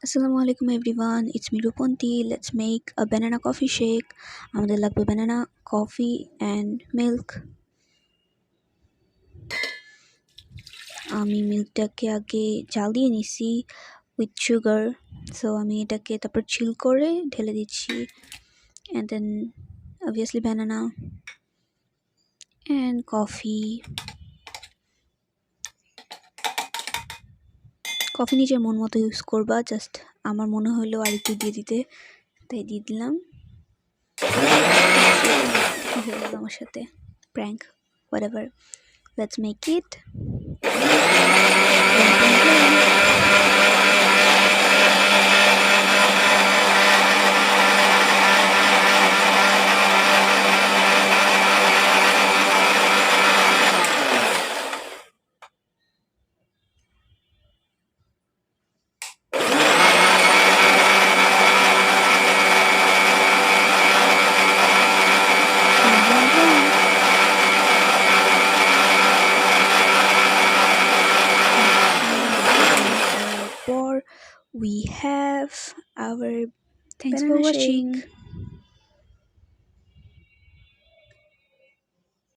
Assalamualaikum everyone, it's me Ruponti. Let's make a banana coffee shake. আমাদের লাগবে banana, coffee and milk. আমি মিল্কটাকে আগে জাল দিয়ে নিছি with sugar. So আমি এটাকে তারপর chill করে ঢেলে দিচ্ছি. And then obviously banana and coffee. Coffee নিজের মন মতো ইউজ করবা, জাস্ট আমার মনে হলো আর একটু দিয়ে দিতে, তাই দিয়ে দিলাম। হয়ে গেল আমার সাথে prank, whatever. Let's make it. We have our Thanks for banana watching. shake.